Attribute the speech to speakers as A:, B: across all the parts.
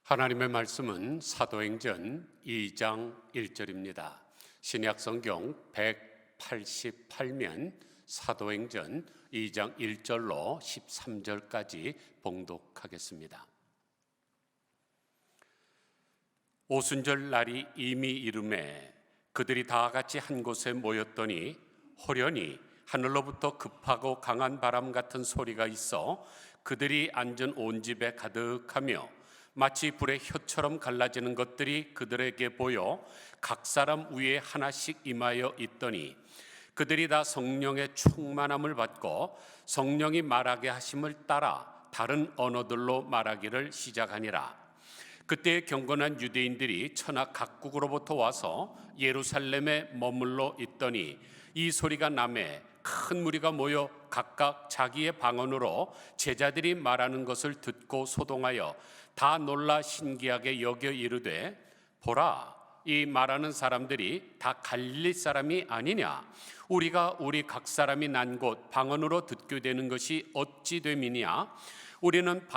A: 하나님의 말씀은 사도행전 2장 1절입니다. 신약성경 188면 사도행전 2장 1절로 13절까지 봉독하겠습니다. 오순절 날이 이미 이르매 그들이 다 같이 한 곳에 모였더니 호련히 하늘로부터 급하고 강한 바람 같은 소리가 있어 그들이 앉은 온 집에 가득하며 마치 불의 혀처럼 갈라지는 것들이 그들에게 보여 각 사람 위에 하나씩 임하여 있더니 그들이 다 성령의 충만함을 받고 성령이 말하게 하심을 따라 다른 언어들로 말하기를 시작하니라. 그때 경건한 유대인들이 천하 각국으로부터 와서 예루살렘에 머물러 있더니 이 소리가 나매 큰 무리가 모여 각각 자기의 방언으로 제자들이 말하는 것을 듣고 소동하여 다 놀라 신기하게 여겨 이르되 보라, 이 말하는 사람들이 다 갈릴리 사람이 아니냐? 우리가 우리 각 사람이 난 곳 방언으로 듣게 되는 것이 어찌 됨이냐? 우리는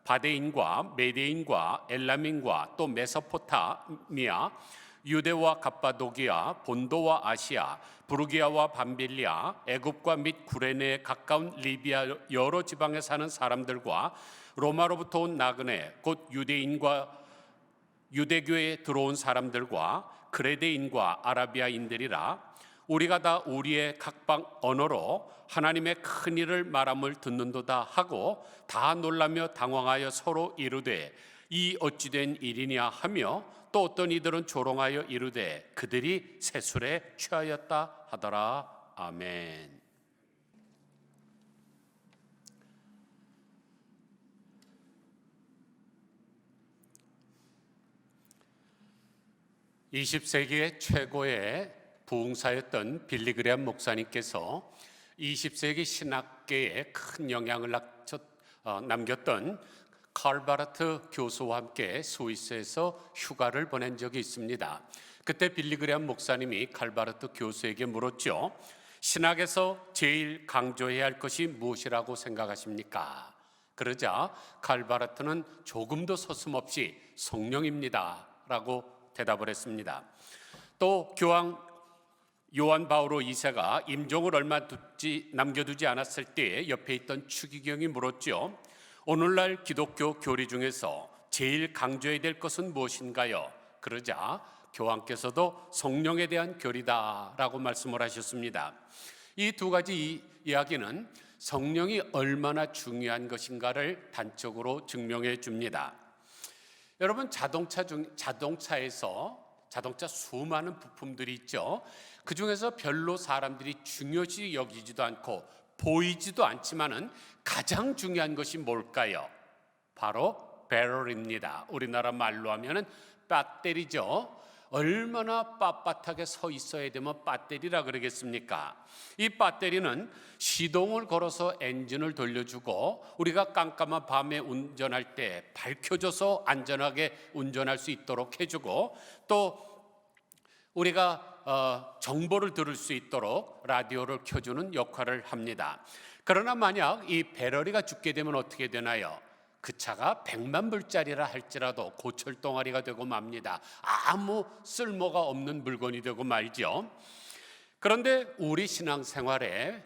A: 바데인과 메데인과 엘람인과 또 메소포타미아, 유대와 갑바도기아, 본도와 아시아, 부르기아와 밤빌리아, 애굽과 및 구레네에 가까운 리비아 여러 지방에 사는 사람들과 로마로부터 온 나그네 곧 유대인과 유대교에 들어온 사람들과 그레데인과 아라비아인들이라. 우리가 다 우리의 각방 언어로 하나님의 큰 일을 말함을 듣는도다 하고 다 놀라며 당황하여 서로 이르되 이 어찌된 일이냐 하며 또 어떤 이들은 조롱하여 이르되 그들이 세술에 취하였다 하더라. 아멘. (20세기의) 최고의 부흥사였던 빌리그레암 목사님께서 20세기 신학계에 큰 영향을 남겼던 칼 바르트 교수와 함께 스위스에서 휴가를 보낸 적이 있습니다. 그때 빌리그레암 목사님이 칼 바르트 교수에게 물었죠. 신학에서 제일 강조해야 할 것이 무엇이라고 생각하십니까? 그러자 칼 바르트는 조금도 서슴없이 성령입니다 라고 대답을 했습니다. 또 교황 요한 바오로 2세가 임종을 얼마 남겨두지 않았을 때 옆에 있던 추기경이 물었죠. 오늘날 기독교 교리 중에서 제일 강조해야 될 것은 무엇인가요? 그러자 교황께서도 성령에 대한 교리다라고 말씀을 하셨습니다. 이 두 가지 이야기는 성령이 얼마나 중요한 것인가를 단적으로 증명해 줍니다. 여러분, 자동차에서 자동차 수많은 부품들이 있죠. 그 중에서 별로 사람들이 중요시 여기지도 않고 보이지도 않지만은 가장 중요한 것이 뭘까요? 바로 배럴입니다. 우리나라 말로 하면은 배터리죠. 얼마나 빳빳하게 서 있어야 되면 배터리라 그러겠습니까? 이 배터리는 시동을 걸어서 엔진을 돌려주고 우리가 깜깜한 밤에 운전할 때 밝혀져서 안전하게 운전할 수 있도록 해주고 또 우리가 정보를 들을 수 있도록 라디오를 켜주는 역할을 합니다. 그러나 만약 이 배터리가 죽게 되면 어떻게 되나요? 그 차가 100만 불짜리라 할지라도 고철덩어리가 되고 맙니다. 아무 쓸모가 없는 물건이 되고 말죠. 그런데 우리 신앙생활에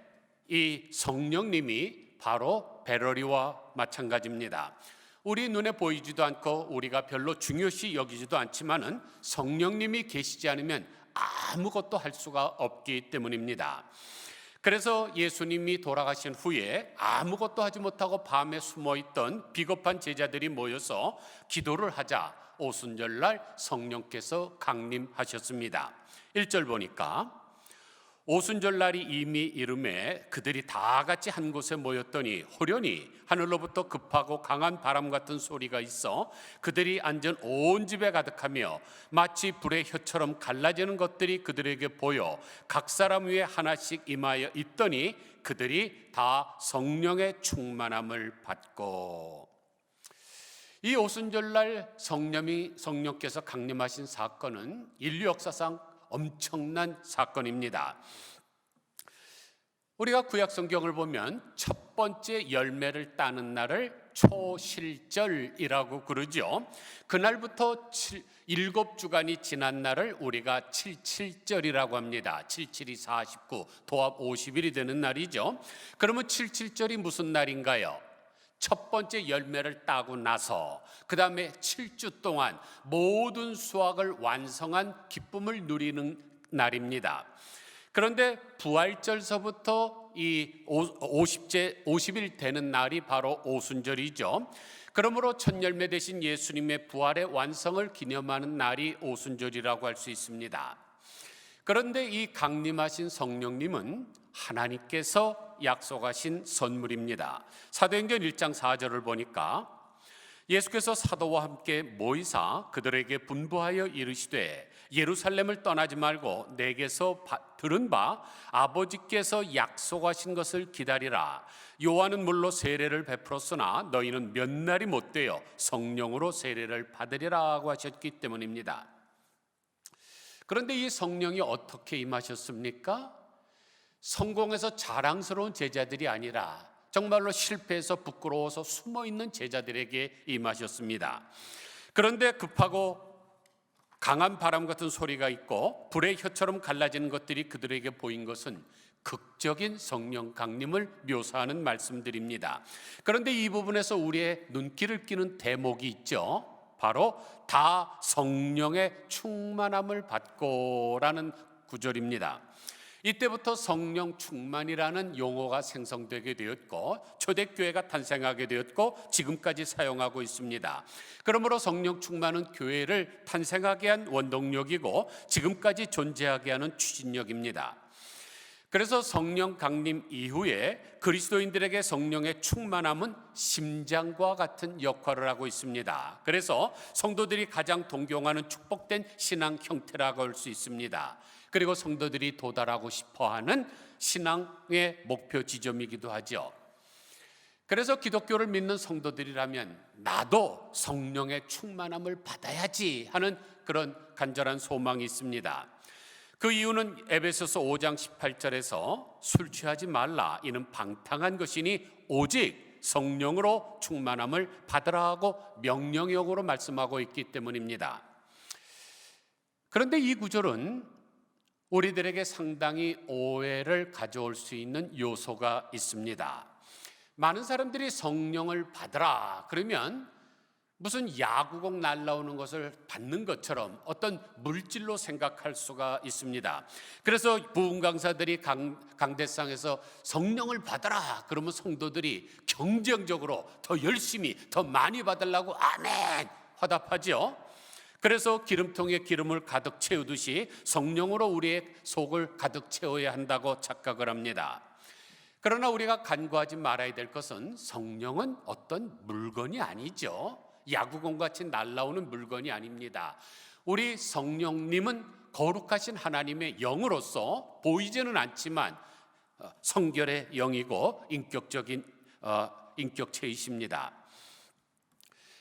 A: 이 성령님이 바로 배터리와 마찬가지입니다. 우리 눈에 보이지도 않고 우리가 별로 중요시 여기지도 않지만은 성령님이 계시지 않으면 아무것도 할 수가 없기 때문입니다. 그래서 예수님이 돌아가신 후에 아무것도 하지 못하고 밤에 숨어있던 비겁한 제자들이 모여서 기도를 하자 오순절날 성령께서 강림하셨습니다. 1절 보니까 오순절날이 이미 이르매 그들이 다 같이 한 곳에 모였더니 호련히 하늘로부터 급하고 강한 바람 같은 소리가 있어 그들이 앉은 온 집에 가득하며 마치 불의 혀처럼 갈라지는 것들이 그들에게 보여 각 사람 위에 하나씩 임하여 있더니 그들이 다 성령의 충만함을 받고. 이 오순절날 성령께서 강림하신 사건은 인류 역사상 엄청난 사건입니다. 우리가 구약 성경을 보면 첫 번째 열매를 따는 날을 초실절이라고 그러죠. 그날부터 7주간이 지난 날을 우리가 칠칠절이라고 합니다. 77이 49, 도합 50일이 되는 날이죠. 그러면 칠칠절이 무슨 날인가요? 첫 번째 열매를 따고 나서 그 다음에 7주 동안 모든 수확을 완성한 기쁨을 누리는 날입니다. 그런데 부활절서부터 이 50일 되는 날이 바로 오순절이죠. 그러므로 첫 열매 되신 예수님의 부활의 완성을 기념하는 날이 오순절이라고 할 수 있습니다. 그런데 이 강림하신 성령님은 하나님께서 약속하신 선물입니다. 사도행전 1장 4절을 보니까 예수께서 사도와 함께 모이사 그들에게 분부하여 이르시되 예루살렘을 떠나지 말고 내게서 들은 바 아버지께서 약속하신 것을 기다리라. 요한은 물로 세례를 베풀었으나 너희는 몇 날이 못되어 성령으로 세례를 받으리라고 하셨기 때문입니다. 그런데 이 성령이 어떻게 임하셨습니까? 성공해서 자랑스러운 제자들이 아니라 정말로 실패해서 부끄러워서 숨어있는 제자들에게 임하셨습니다. 그런데 급하고 강한 바람 같은 소리가 있고 불의 혀처럼 갈라지는 것들이 그들에게 보인 것은 극적인 성령 강림을 묘사하는 말씀들입니다. 그런데 이 부분에서 우리의 눈길을 끼는 대목이 있죠. 바로 다 성령의 충만함을 받고라는 구절입니다. 이때부터 성령 충만이라는 용어가 생성되게 되었고 초대교회가 탄생하게 되었고 지금까지 사용하고 있습니다. 그러므로 성령 충만은 교회를 탄생하게 한 원동력이고 지금까지 존재하게 하는 추진력입니다. 그래서 성령 강림 이후에 그리스도인들에게 성령의 충만함은 심장과 같은 역할을 하고 있습니다. 그래서 성도들이 가장 동경하는 축복된 신앙 형태라고 할 수 있습니다. 그리고 성도들이 도달하고 싶어하는 신앙의 목표 지점이기도 하죠. 그래서 기독교를 믿는 성도들이라면 나도 성령의 충만함을 받아야지 하는 그런 간절한 소망이 있습니다. 그 이유는 에베소서 5장 18절에서 술 취하지 말라 이는 방탕한 것이니 오직 성령으로 충만함을 받으라고 명령형으로 말씀하고 있기 때문입니다. 그런데 이 구절은 우리들에게 상당히 오해를 가져올 수 있는 요소가 있습니다. 많은 사람들이 성령을 받으라 그러면 무슨 야구공 날라오는 것을 받는 것처럼 어떤 물질로 생각할 수가 있습니다. 그래서 부흥 강사들이 강대상에서 성령을 받아라 그러면 성도들이 경쟁적으로 더 열심히 더 많이 받으려고 아멘 화답하죠. 그래서 기름통에 기름을 가득 채우듯이 성령으로 우리의 속을 가득 채워야 한다고 착각을 합니다. 그러나 우리가 간과하지 말아야 될 것은 성령은 어떤 물건이 아니죠. 야구공같이 날아오는 물건이 아닙니다. 우리 성령님은 거룩하신 하나님의 영으로서 보이지는 않지만 성결의 영이고 인격적인 인격체이십니다.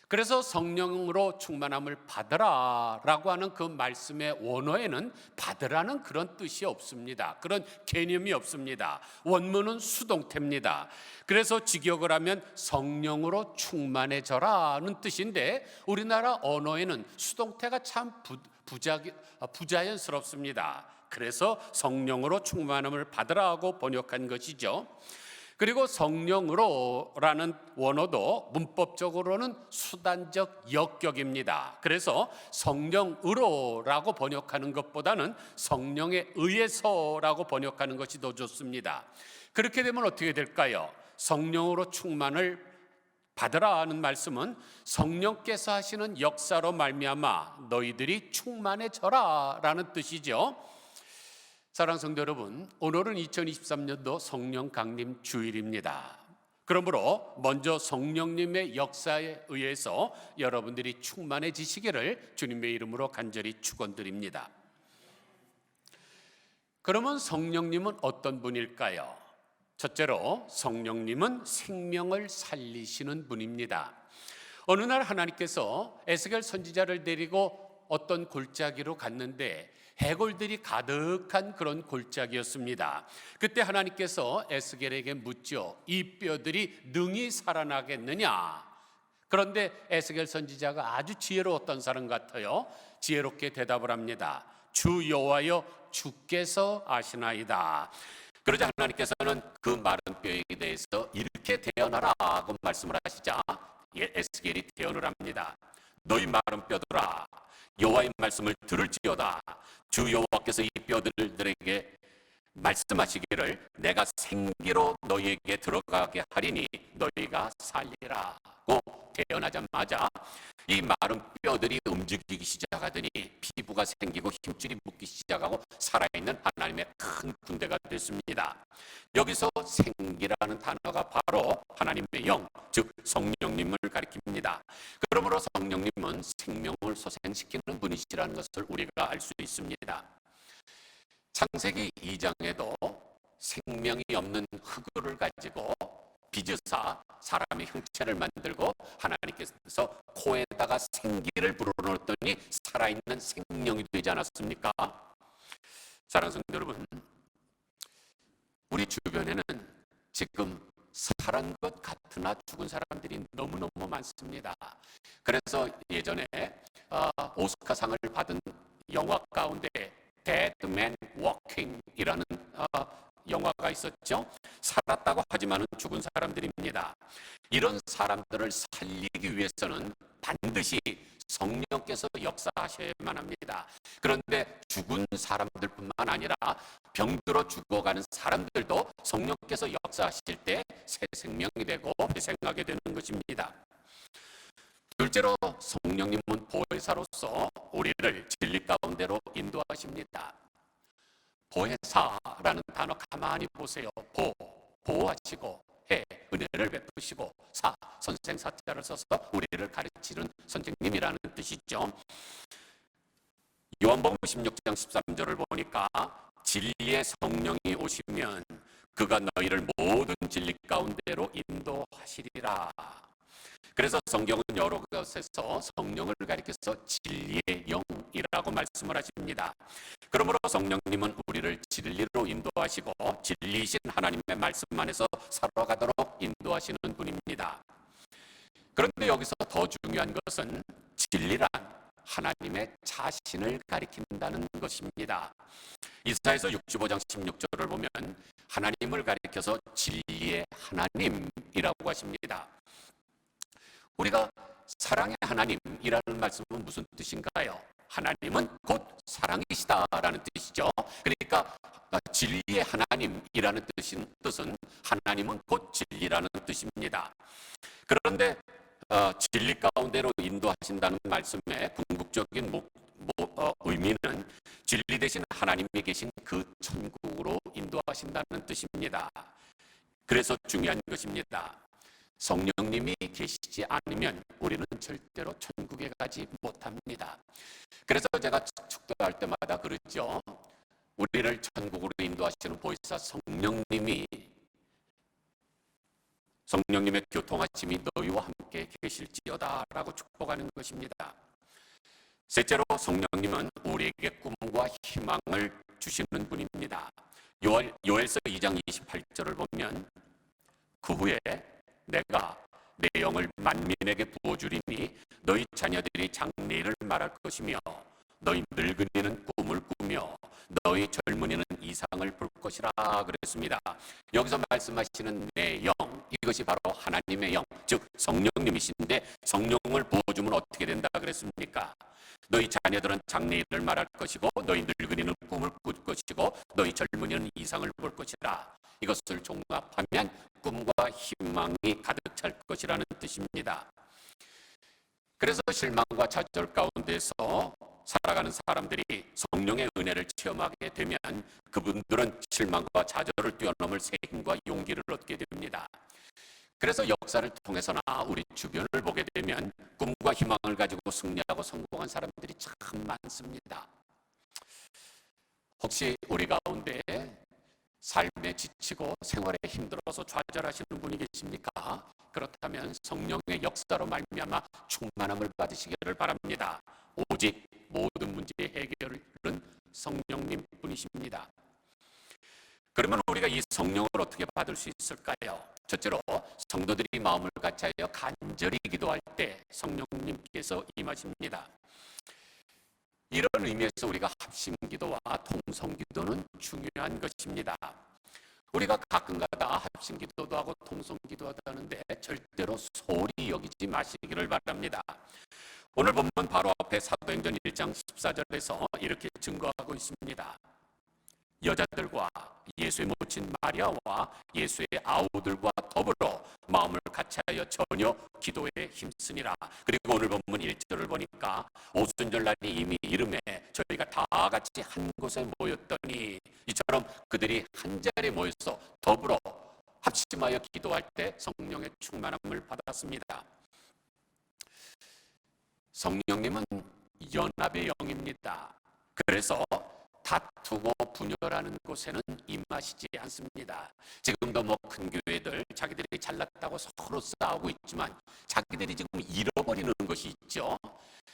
A: 그래서 성령으로 충만함을 받으라라고 하는 그 말씀의 원어에는 받으라는 그런 뜻이 없습니다. 그런 개념이 없습니다. 원문은 수동태입니다. 그래서 직역을 하면 성령으로 충만해져라는 뜻인데 우리나라 언어에는 수동태가 참 부자연스럽습니다. 그래서 성령으로 충만함을 받으라고 번역한 것이죠. 그리고 성령으로라는 원어도 문법적으로는 수단적 역격입니다. 그래서 성령으로라고 번역하는 것보다는 성령에 의해서라고 번역하는 것이 더 좋습니다. 그렇게 되면 어떻게 될까요? 성령으로 충만을 받으라 하는 말씀은 성령께서 하시는 역사로 말미암아 너희들이 충만해져라 라는 뜻이죠. 사랑하는 성도 여러분, 오늘은 2023년도 성령 강림 주일입니다. 그러므로 먼저 성령님의 역사에 의해서 여러분들이 충만해지시기를 주님의 이름으로 간절히 축원드립니다. 그러면 성령님은 어떤 분일까요? 첫째로 성령님은 생명을 살리시는 분입니다. 어느 날 하나님께서 에스겔 선지자를 데리고 어떤 골짜기로 갔는데 해골들이 가득한 그런 골짜기였습니다. 그때 하나님께서 에스겔에게 묻죠. 이 뼈들이 능히 살아나겠느냐? 그런데 에스겔 선지자가 아주 지혜로웠던 사람 같아요. 지혜롭게 대답을 합니다. 주 여호와여, 주께서 아시나이다. 그러자 하나님께서는 그 마른 뼈에 대해서 이렇게 대언하라고 말씀을 하시자 에스겔이 대언을 합니다. 너희 마른 뼈들아, 여호와의 말씀을 들을지어다. 주 여호와께서 이 뼈들에게 말씀하시기를 내가 생기로 너희에게 들어가게 하리니 너희가 살리라고 대언하자마자 이 마른 뼈들이 움직이기 시작하더니 피부가 생기고 힘줄이 묶기 시작하고 살아있는 하나님의 큰 군대가 됐습니다. 여기서 생기라는 단어가 바로 하나님의 영, 즉 성령님을 가리킵니다. 그러므로 성령님은 생명을 소생시키는 분이시라는 것을 우리가 알 수 있습니다. 창세기 2장에도 생명이 없는 흙을 가지고 빚으사 사람의 형체를 만들고 하나님께서 코에다가 생기를 불어넣었더니 살아있는 생명이 되지 않았습니까? 사랑하는 성도 여러분, 우리 주변에는 지금 살은 것 같으나 죽은 사람들이 너무너무 많습니다. 그래서 예전에 오스카상을 받은 영화 가운데 Dead Man Walking이라는 영화가 있었죠. 살았다고 하지만 죽은 사람들입니다. 이런 사람들을 살리기 위해서는 반드시 성령께서 역사하셔야만 합니다. 그런데 죽은 사람들뿐만 아니라 병들어 죽어가는 사람들도 성령께서 역사하실 때 새 생명이 되고 회생하게 되는 것입니다. 둘째로 성령님은 보혜사로서 우리를 진리 가운데로 인도하십니다. 보혜사라는 단어 가만히 보세요. 보호하시고, 해, 은혜를 베푸시고, 사, 선생사자를 써서 우리를 가르치는 선생님이라는 뜻이죠. 요한복음 16장 13절을 보니까 진리의 성령이 오시면 그가 너희를 모든 진리 가운데로 인도하시리라. 그래서 성경은 여러 곳에서 성령을 가리켜서 진리의 영이라고 말씀을 하십니다. 그러므로 성령님은 우리를 진리로 인도하시고 진리이신 하나님의 말씀 안에서 살아가도록 인도하시는 분입니다. 그런데 여기서 더 중요한 것은 진리란 하나님의 자신을 가리킨다는 것입니다. 이사야서 65장 16절을 보면 하나님을 가리켜서 진리의 하나님이라고 하십니다. 우리가 사랑의 하나님이라는 말씀은 무슨 뜻인가요? 하나님은 곧 사랑이시다라는 뜻이죠. 그러니까 진리의 하나님이라는 뜻은 하나님은 곧 진리라는 뜻입니다. 그런데 진리 가운데로 인도하신다는 말씀의 궁극적인 의미는 진리 대신 하나님이 계신 그 천국으로 인도하신다는 뜻입니다. 그래서 중요한 것입니다. 성령님이 계시지 않으면 우리는 절대로 천국에 가지 못합니다. 그래서 제가 축도할 때마다 그러죠. 우리를 천국으로 인도하시는 보혜사 성령님의 교통하심이 너희와 함께 계실지어다 라고 축복하는 것입니다. 셋째로 성령님은 우리에게 꿈과 희망을 주시는 분입니다. 요엘서 2장 28절을 보면 그 후에 내가 내 영을 만민에게 부어주리니 너희 자녀들이 장래일을 말할 것이며 너희 늙은이는 꿈을 꾸며 너희 젊은이는 이상을 볼 것이라 그랬습니다. 여기서 말씀하시는 내 영, 이것이 바로 하나님의 영, 즉 성령님이신데 성령을 부어주면 어떻게 된다 그랬습니까? 너희 자녀들은 장래일을 말할 것이고 너희 늙은이는 꿈을 꿀 것이고 너희 젊은이는 이상을 볼 것이라. 이것을 종합하면 꿈과 희망이 가득 찰 것이라는 뜻입니다. 그래서 실망과 좌절 가운데서 살아가는 사람들이 성령의 은혜를 체험하게 되면 그분들은 실망과 좌절을 뛰어넘을 새 힘과 용기를 얻게 됩니다. 그래서 역사를 통해서나 우리 주변을 보게 되면 꿈과 희망을 가지고 승리하고 성공한 사람들이 참 많습니다. 혹시 우리 가운데 삶에 지치고 생활에 힘들어서 좌절하시는 분이 계십니까? 그렇다면 성령의 역사로 말미암아 충만함을 받으시기를 바랍니다. 오직 모든 문제의 해결은 성령님 뿐이십니다. 그러면 우리가 이 성령을 어떻게 받을 수 있을까요? 첫째로 성도들이 마음을 같이하여 간절히 기도할 때 성령님께서 임하십니다. 이런 의미에서 우리가 합심기도와 통성기도는 중요한 것입니다. 우리가 가끔가다 합심기도도 하고 통성기도도 하는데 절대로 소홀히 여기지 마시기를 바랍니다. 오늘 본문 바로 앞에 사도행전 1장 14절에서 이렇게 증거하고 있습니다. 여자들과 예수의 모친 마리아와 예수의 아우들과 더불어 마음을 같이하여 전혀 기도에 힘쓰니라. 그리고 오늘 본문 1절을 보니까 오순절날이 이미 이름에 저희가 다 같이 한 곳에 모였더니, 이처럼 그들이 한 자리에 모여서 더불어 합심하여 기도할 때 성령의 충만함을 받았습니다. 성령님은 연합의 영입니다. 그래서 다투고 분열하는 곳에는 임하시지 않습니다. 지금도 큰 교회들 자기들이 잘났다고 서로 싸우고 있지만 자기들이 지금 잃어버리는 것이 있죠.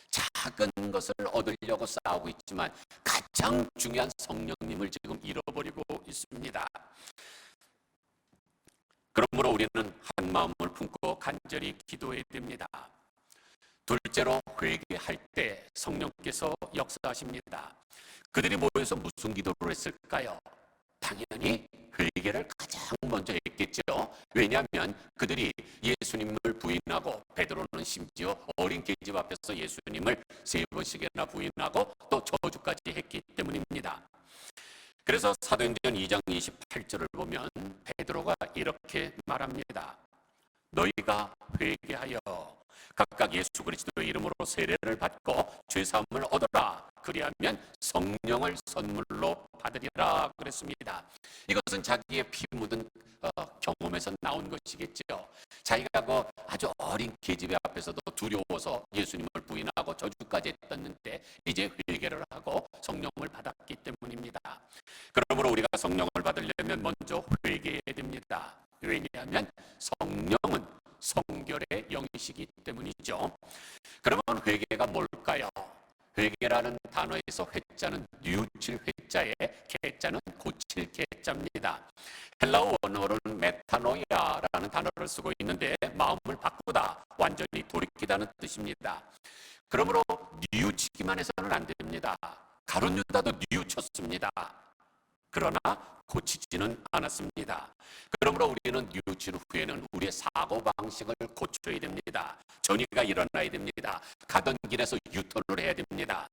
A: 작은 것을 얻으려고 싸우고 있지만 가장 중요한 성령님을 지금 잃어버리고 있습니다. 그러므로 우리는 한 마음을 품고 간절히 기도해야 됩니다. 둘째로 회개할 때 성령께서 역사하십니다. 그들이 모여서 무슨 기도를 했을까요? 당연히 회개를 가장 먼저 했겠죠. 왜냐하면 그들이 예수님을 부인하고, 베드로는 심지어 어린 계집 앞에서 예수님을 3번씩이나 부인하고 또 저주까지 했기 때문입니다. 그래서 사도행전 2장 28절을 보면 베드로가 이렇게 말합니다. 너희가 회개하여 각각 예수 그리스도의 이름으로 세례를 받고 죄사함을 얻어라. 그리하면 성령을 선물로 받으리라 그랬습니다. 이것은 자기의 피 묻은 경험에서 나온 것이겠죠. 자기가 아주 어린 계집애 앞에서도 두려워서 예수님을 부인하고 저주까지 했었는데 이제 회개를 하고 성령을 받았기 때문입니다. 그러므로 우리가 성령을 받으려면 먼저 회개해야 됩니다. 왜냐하면 성령은 성결의 영이시기 때문이죠. 그러면 회개가 뭘까요? 회개라는 단어에서 회자는 뉘우칠 회자에 개자는 고칠 개자입니다. 헬라어 원어로는 메타노이아라는 단어를 쓰고 있는데 마음을 바꾸다, 완전히 돌이키다는 뜻입니다. 그러므로 뉘우치기만 해서는 안 됩니다. 가룟 유다도 뉘우쳤습니다. 그러나 고치지는 않았습니다. 그러므로 우리는 뉘우친 후에는 우리의 사고방식을 고쳐야 됩니다. 전이가 일어나야 됩니다. 가던 길에서 유턴을 해야 됩니다.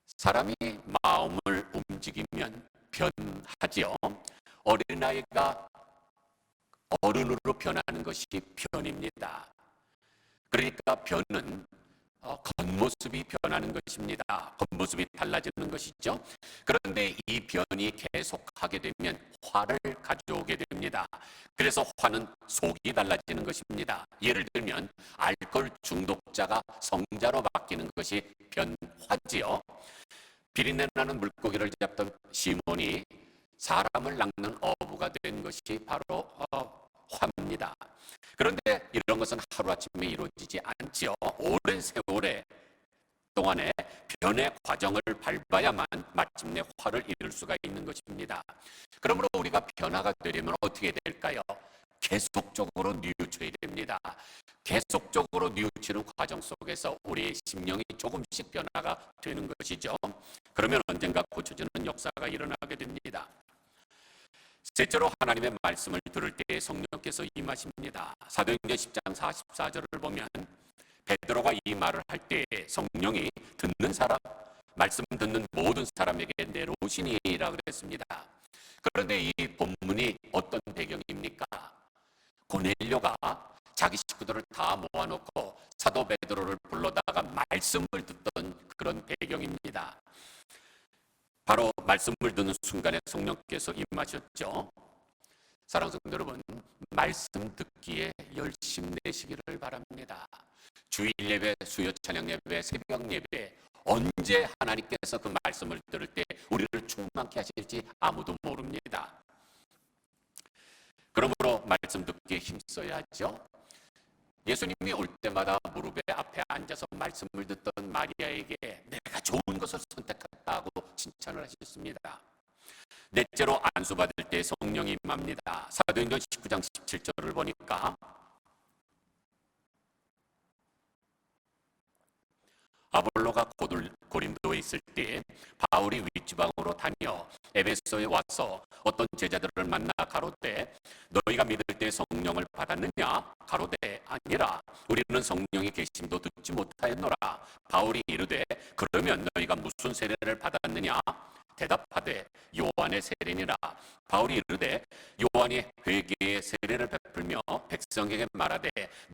A: 사람이 마음을 움직이면 변하지요. 어린아이가 어른으로 변하는 것이 변입니다. 그러니까 변은 겉모습이 변하는 것입니다. 겉모습이 달라지는 것이죠. 그런데 이 변이 계속하게 되면 화를 가져오게 됩니다. 그래서 화는 속이 달라지는 것입니다. 예를 들면 알코올 중독자가 성자로 바뀌는 것이 변화지요. 비린내 나는 물고기를 잡던 시몬이 사람을 낚는 어부가 된 것이 바로 화입니다. 그런데 이런 것은 하루아침에 이루어지지 않지요. 오랜 세월에 동안에 변의 과정을 밟아야만 마침내 화를 이룰 수가 있는 것입니다. 그러므로 우리가 변화가 되려면 어떻게 될까요? 계속적으로 뉘우쳐야 됩니다. 계속적으로 뉘우치는 과정 속에서 우리의 심령이 조금씩 변화가 되는 것이죠. 그러면 언젠가 고쳐지는 역사가 일어나게 됩니다. 셋째로 하나님의 말씀을 들을 때 성령께서 임하십니다. 사도행전 10장 44절을 보면 베드로가 이 말을 할 때 성령이 듣는 사람, 말씀 듣는 모든 사람에게 내려오시니라 그랬습니다. 그런데 이 본문이 어떤 배경입니까? 고넬료가 자기 식구들을 다 모아놓고 사도 베드로를 불러다가 말씀을 듣던 그런 배경입니다. 바로 말씀을 듣는 순간에 성령께서 임하셨죠. 사랑하는 성도 여러분, 말씀 듣기에 열심 내시기를 바랍니다. 주일 예배, 수요 찬양 예배, 새벽 예배 언제 하나님께서 그 말씀을 들을 때 우리를 충만케 하실지 아무도 모릅니다. 그러므로 말씀 듣기에 힘써야죠. 예수님이 올 때마다 무릎에 앞에 앉아서 말씀을 듣던 마리아에게 내가 좋은 것을 선택했다고 칭찬을 하셨습니다. 넷째로 안수받을 때 성령이 임합니다. 사도행전 19장 17절을 보니까 아볼로가 고린도에 있을 때 바울이 윗지방으로 다녀 에베소에 와서 어떤 제자들을 만나 가로되 너희가 믿을 때 성령을 받았느냐? 가로되 아니라 우리는 성령의 계심도 듣지 못하였노라. 바울이 이르되 그러면 너희가 무슨 세례를 받았느냐? 대답하되 요한의 세례니라. 바울이 이르되 요한이 회개의 세례를 베풀며 백성에게 말하되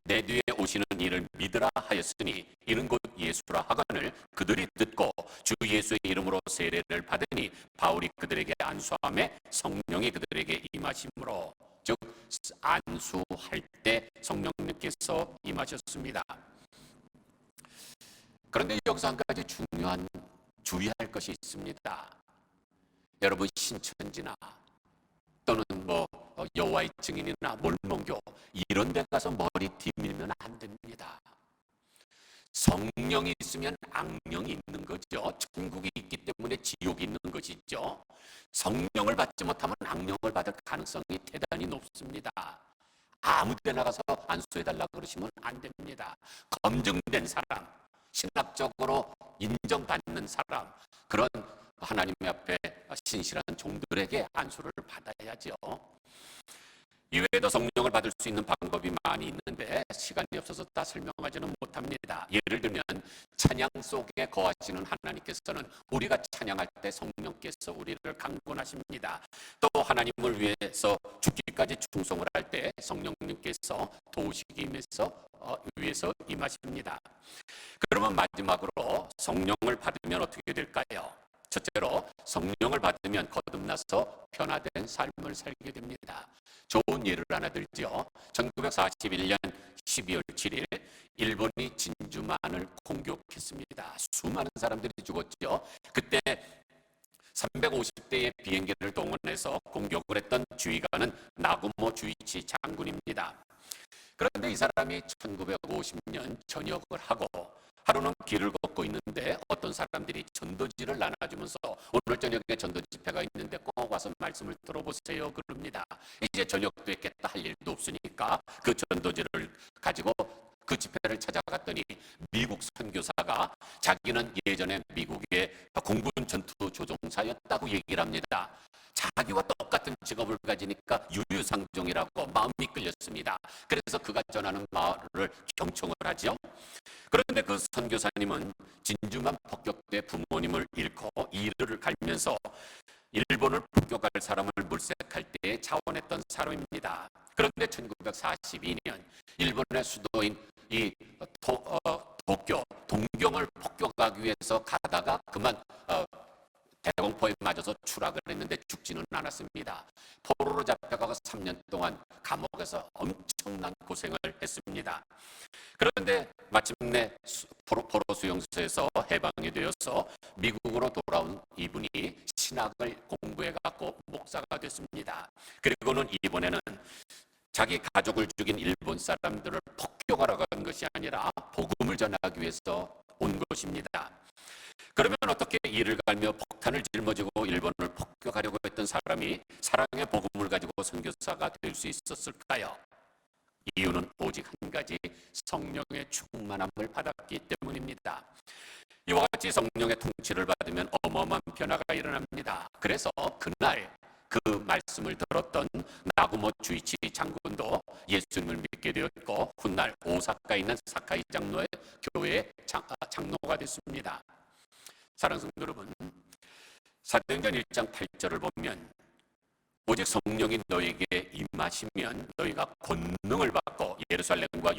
A: 내 뒤에 오시는 이를 믿으라 하였으니 이는 곧 예수라 하거늘 그들이 듣고 주 예수의 이름으로 세례를 받으니 바울이 그들에게 안수하매 성령이 그들에게 임하심으로, 즉 안수할 때 성령님께서 임하셨습니다. 그런데 여기서 한 가지 중요한 주의할 것이 있습니다. 여러분, 신천지나 또는 여호와의 증인이나 몰몬교 이런 데 가서 머리 뒤밀면 안 됩니다. 성령이 있으면 악령이 있는 거죠. 천국이 있기 때문에 지옥이 있는 것이죠. 성령을 받지 못하면 악령을 받을 가능성이 대단히 높습니다. 아무 데나 가서 안수해달라고 그러시면 안 됩니다. 검증된 사람, 신학적으로 인정받는 사람, 그런 하나님 앞에 신실한 종들에게 안수를 받아야죠. 이외에도 성령을 받을 수 있는 방법이 많이 있는데 시간이 없어서 다 설명하지는 못합니다. 예를 들면 찬양 속에 거하시는 하나님께서는 우리가 찬양할 때 성령께서 우리를 강권하십니다. 또 하나님을 위해서 죽기까지 충성을 할 때 성령님께서 도우시기 위해서 임하십니다. 그러면 마지막으로 성령을 받으면 어떻게 될까요? 첫째로 성령을 받으면 거듭나서 변화된 삶을 살게 됩니다. 좋은 예를 하나 들죠. 1941년 12월 7일 일본이 진주만을 공격했습니다. 수많은 사람들이 죽었죠. 그때 350대의 비행기를 동원해서 공격을 했던 주의관은 나구모 주이치 장군입니다. 그런데 이 사람이 1950년 전역을 하고 하루는 길을 걷고 있는데 어떤 사람들이 전도지를 나눠주면서 오늘 저녁에 전도 집회가 있는데 꼭 와서 말씀을 들어보세요 그럽니다. 이제 저녁도 했겠다, 할 일도 없으니까 그 전도지를 가지고 그 집회를 찾아갔더니 미국 선교사가 자기는 예전에 미국의 공군 전투 조종사였다고 얘기를 합니다. 자기와 똑같은 직업을 가지니까 유유상종이라고 마음이 끌렸습니다. 그래서 그가 전하는 말을 경청을 하죠. 그런데 그 선교사님은 진주만 폭격돼 부모님을 잃고 이르를 갈면서 일본을 폭격할 사람을 물색할 때에 자원했던 사람입니다. 그런데 1942년 일본의 수도인 도쿄, 동경을 폭격하기 위해서 가다가 그만 대공포에 맞아서 추락을 했는데 죽지는 않았습니다. 포로로 잡혀가서 3년 동안 감옥에서 엄청난 고생을 했습니다. 그런데 마침내 포로 수용소에서 해방이 되어서 미국으로 돌아온 이분이 신학을 공부해갖고 목사가 됐습니다. 그리고는 이번에는 자기 가족을 죽인 일본 사람들을 폭격하러 간 것이 아니라 복음을 전하기 위해서 온 것입니다. 그러면 어떻게 이를 갈며 폭탄을 짊어지고 일본을 폭격하려고 했던 사람이 사랑의 복음을 가지고 선교사가 될 수 있었을까요? 이유는 오직 한 가지, 성령의 충만함을 받았기 때문입니다. 이와 같이 성령의 통치를 받으면 어마어마한 변화가 일어납니다. 그래서 그날 그 말씀을 들었던 나구모 주이치 장군도 예수님을 믿게 되었고 훗날 오사카에 있는 사카이 장로의 교회의 장로가 됐습니다. 사랑하는 성도 여러분, 사도행전 1장 8절을 보면 오직 성령이 너에게 임하시면 너희가 권능을 받고 예루살렘과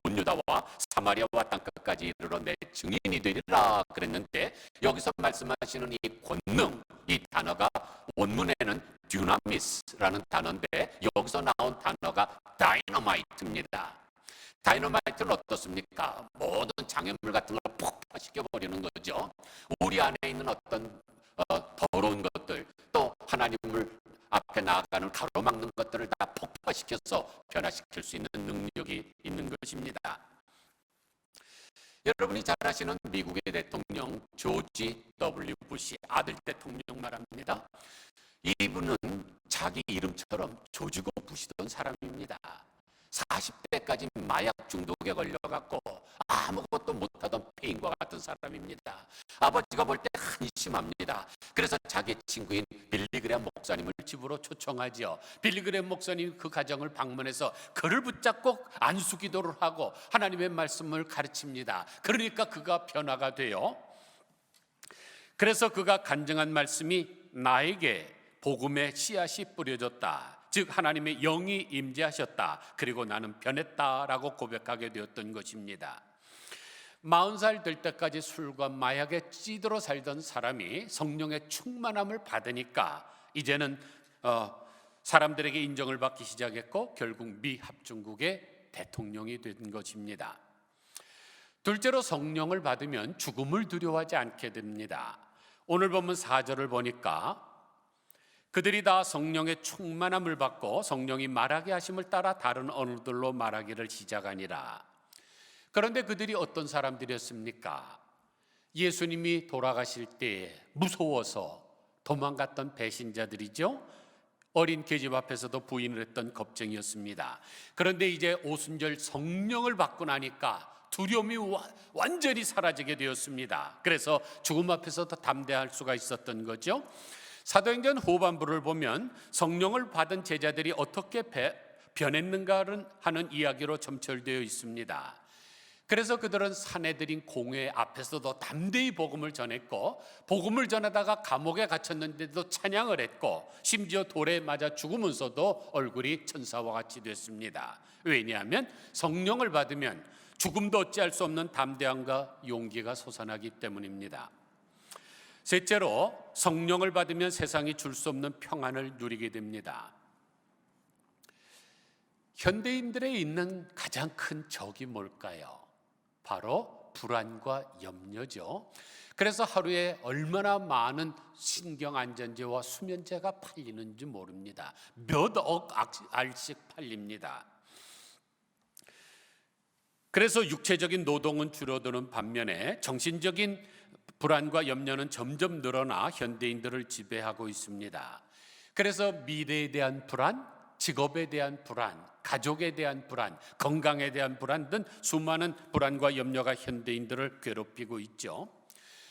A: 온 유다와 사마리아와 땅끝까지 이르러 내 증인이 되리라 그랬는데, 여기서 말씀하시는 이 권능, 이 단어가 원문에는 듀나미스라는 단어인데 여기서 나온 단어가 다이너마이트입니다. 다이너마이트는 어떻습니까? 모든 장애물 같은 걸 폭파시켜 버리는 거죠. 우리 안에 있는 어떤 더러운 것들, 또 하나님을 앞에 나아가는 가로막는 것들을 다 폭파시켜서 변화시킬 수 있는 능력이 있는 것입니다. 여러분이 잘 아시는 미국의 대통령 조지 W. 부시 아들 대통령 말합니다. 이분은 자기 이름처럼 조지고 부시던 사람입니다. 40대까지 마약 중독에 걸려갖고 아무것도 못하던 폐인과 같은 사람입니다. 아버지가 볼 때 한심합니다. 그래서 자기 친구인 빌리그레엄 목사님을 집으로 초청하죠. 빌리그레엄 목사님 그 가정을 방문해서 그를 붙잡고 안수기도를 하고 하나님의 말씀을 가르칩니다. 그러니까 그가 변화가 돼요. 그래서 그가 간증한 말씀이 나에게 복음의 씨앗이 뿌려졌다. 즉 하나님의 영이 임재하셨다. 그리고 나는 변했다라고 고백하게 되었던 것입니다. 40살 될 때까지 술과 마약에 찌들어 살던 사람이 성령의 충만함을 받으니까 이제는 사람들에게 인정을 받기 시작했고 결국 미 합중국의 대통령이 된 것입니다. 둘째로 성령을 받으면 죽음을 두려워하지 않게 됩니다. 오늘 본문 4절을 보니까 그들이 다 성령의 충만함을 받고 성령이 말하게 하심을 따라 다른 언어들로 말하기를 시작하니라. 그런데 그들이 어떤 사람들이었습니까? 예수님이 돌아가실 때 무서워서 도망갔던 배신자들이죠. 어린 계집 앞에서도 부인을 했던 겁쟁이였습니다. 그런데 이제 오순절 성령을 받고 나니까 두려움이 완전히 사라지게 되었습니다. 그래서 죽음 앞에서도 담대할 수가 있었던 거죠. 사도행전 후반부를 보면 성령을 받은 제자들이 어떻게 변했는가를 하는 이야기로 점철되어 있습니다. 그래서 그들은 사내들인 공회 앞에서도 담대히 복음을 전했고 복음을 전하다가 감옥에 갇혔는데도 찬양을 했고 심지어 돌에 맞아 죽으면서도 얼굴이 천사와 같이 됐습니다. 왜냐하면 성령을 받으면 죽음도 어찌할 수 없는 담대함과 용기가 솟아나기 때문입니다. 셋째로 성령을 받으면 세상이 줄 수 없는 평안을 누리게 됩니다. 현대인들에 있는 가장 큰 적이 뭘까요? 바로 불안과 염려죠. 그래서 하루에 얼마나 많은 신경안전제와 수면제가 팔리는지 모릅니다. 몇억 알씩 팔립니다. 그래서 육체적인 노동은 줄어드는 반면에 정신적인 불안과 염려는 점점 늘어나 현대인들을 지배하고 있습니다. 그래서 미래에 대한 불안, 직업에 대한 불안, 가족에 대한 불안, 건강에 대한 불안 등 수많은 불안과 염려가 현대인들을 괴롭히고 있죠.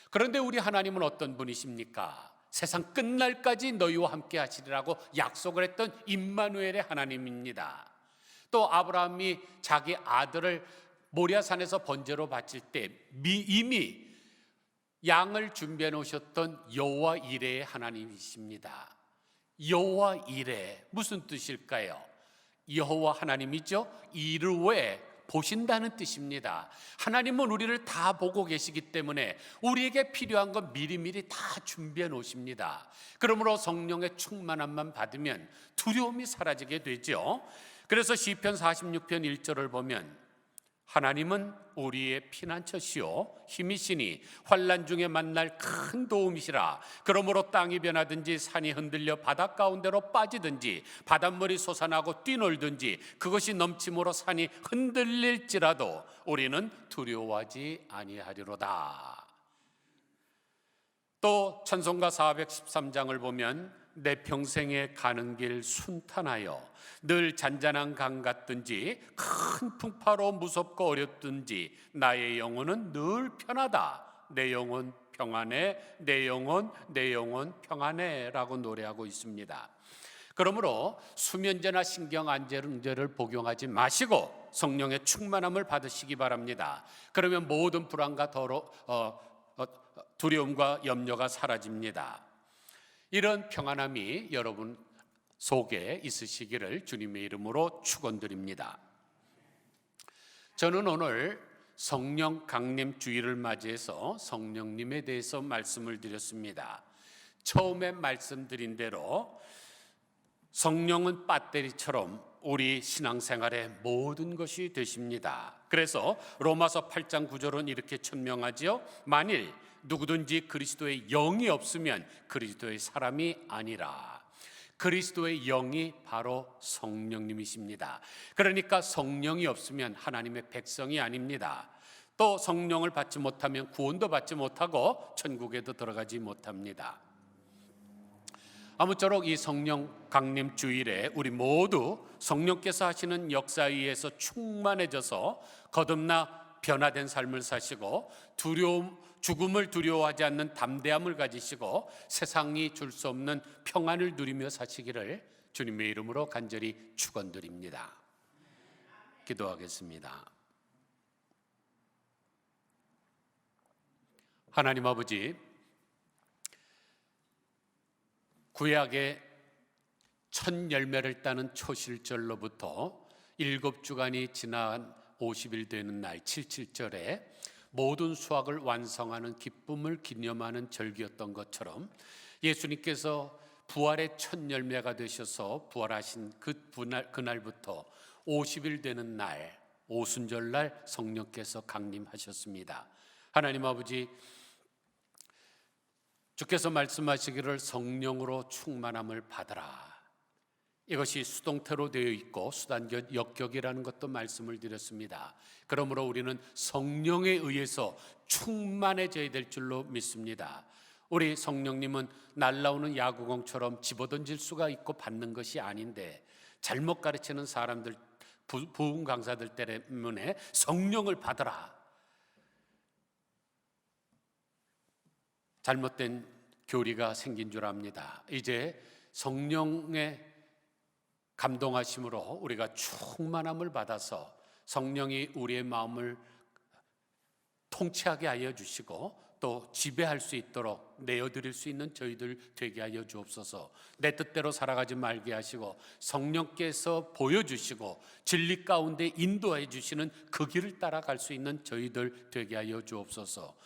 A: 그런데 우리 하나님은 어떤 분이십니까? 세상 끝날까지 너희와 함께 하시리라고 약속을 했던 임마누엘의 하나님입니다. 또 아브라함이 자기 아들을 모리아산에서 번제로 바칠 때 이미 양을 준비해 놓으셨던 여호와 이레의 하나님이십니다. 여호와 이레 무슨 뜻일까요? 여호와 하나님이죠. 이르웨 보신다는 뜻입니다. 하나님은 우리를 다 보고 계시기 때문에 우리에게 필요한 건 미리미리 다 준비해 놓으십니다. 그러므로 성령의 충만함만 받으면 두려움이 사라지게 되죠. 그래서 시편 46편 1절을 보면 하나님은 우리의 피난처시요 힘이시니 환난 중에 만날 큰 도움이시라. 그러므로 땅이 변하든지 산이 흔들려 바닷 가운데로 빠지든지 바닷물이 솟아나고 뛰놀든지 그것이 넘침으로 산이 흔들릴지라도 우리는 두려워하지 아니하리로다. 또 찬송가 413장을 보면 내 평생에 가는 길 순탄하여 늘 잔잔한 강 같든지 큰 풍파로 무섭고 어렵든지 나의 영혼은 늘 편하다. 내 영혼 평안해, 내 영혼 평안해 라고 노래하고 있습니다. 그러므로 수면제나 신경안정제를 복용하지 마시고 성령의 충만함을 받으시기 바랍니다. 그러면 모든 불안과 두려움과 염려가 사라집니다. 이런 평안함이 여러분 속에 있으시기를 주님의 이름으로 축원드립니다. 저는 오늘 성령 강림 주일을 맞이해서 성령님에 대해서 말씀을 드렸습니다. 처음에 말씀드린 대로 성령은 배터리처럼 우리 신앙생활의 모든 것이 되십니다. 그래서 로마서 8장 9절은 이렇게 천명하지요. 만일 누구든지 그리스도의 영이 없으면 그리스도의 사람이 아니라. 그리스도의 영이 바로 성령님이십니다. 그러니까 성령이 없으면 하나님의 백성이 아닙니다. 또 성령을 받지 못하면 구원도 받지 못하고 천국에도 들어가지 못합니다. 아무쪼록 이 성령 강림 주일에 우리 모두 성령께서 하시는 역사에 의해서 충만해져서 거듭나 변화된 삶을 사시고 죽음을 두려워하지 않는 담대함을 가지시고 세상이 줄 수 없는 평안을 누리며 사시기를 주님의 이름으로 간절히 축원드립니다. 기도하겠습니다. 하나님 아버지, 구약의 첫 열매를 따는 초실절로부터 7주간이 지난 50일 되는 날 77절에 모든 수확을 완성하는 기쁨을 기념하는 절기였던 것처럼 예수님께서 부활의 첫 열매가 되셔서 부활하신 그날부터 50일 되는 날 오순절날 성령께서 강림하셨습니다. 하나님 아버지, 주께서 말씀하시기를 성령으로 충만함을 받으라. 이것이 수동태로 되어 있고 수단격 역격이라는 것도 말씀을 드렸습니다. 그러므로 우리는 성령에 의해서 충만해져야 될 줄로 믿습니다. 우리 성령님은 날라오는 야구공처럼 집어던질 수가 있고 받는 것이 아닌데 잘못 가르치는 사람들, 부흥 강사들 때문에 성령을 받으라, 잘못된 교리가 생긴 줄 압니다. 이제 성령의 감동하심으로 우리가 충만함을 받아서 성령이 우리의 마음을 통치하게 하여 주시고 또 지배할 수 있도록 내어드릴 수 있는 저희들 되게 하여 주옵소서. 내 뜻대로 살아가지 말게 하시고 성령께서 보여주시고 진리 가운데 인도해 주시는 그 길을 따라갈 수 있는 저희들 되게 하여 주옵소서.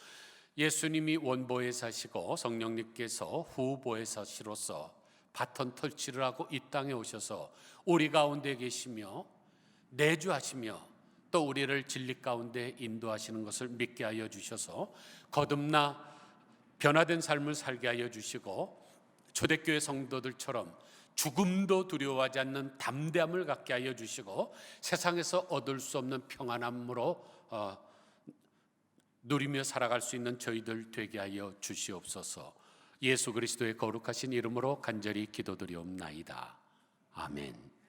A: 예수님이 원보에 사시고 성령님께서 후보에 사시로서 바톤 터치를 하고 이 땅에 오셔서 우리 가운데 계시며 내주하시며 또 우리를 진리 가운데 인도하시는 것을 믿게 하여 주셔서 거듭나 변화된 삶을 살게 하여 주시고 초대교회 성도들처럼 죽음도 두려워하지 않는 담대함을 갖게 하여 주시고 세상에서 얻을 수 없는 평안함으로 누리며 살아갈 수 있는 저희들 되게 하여 주시옵소서. 예수 그리스도의 거룩하신 이름으로 간절히 기도드리옵나이다. 아멘.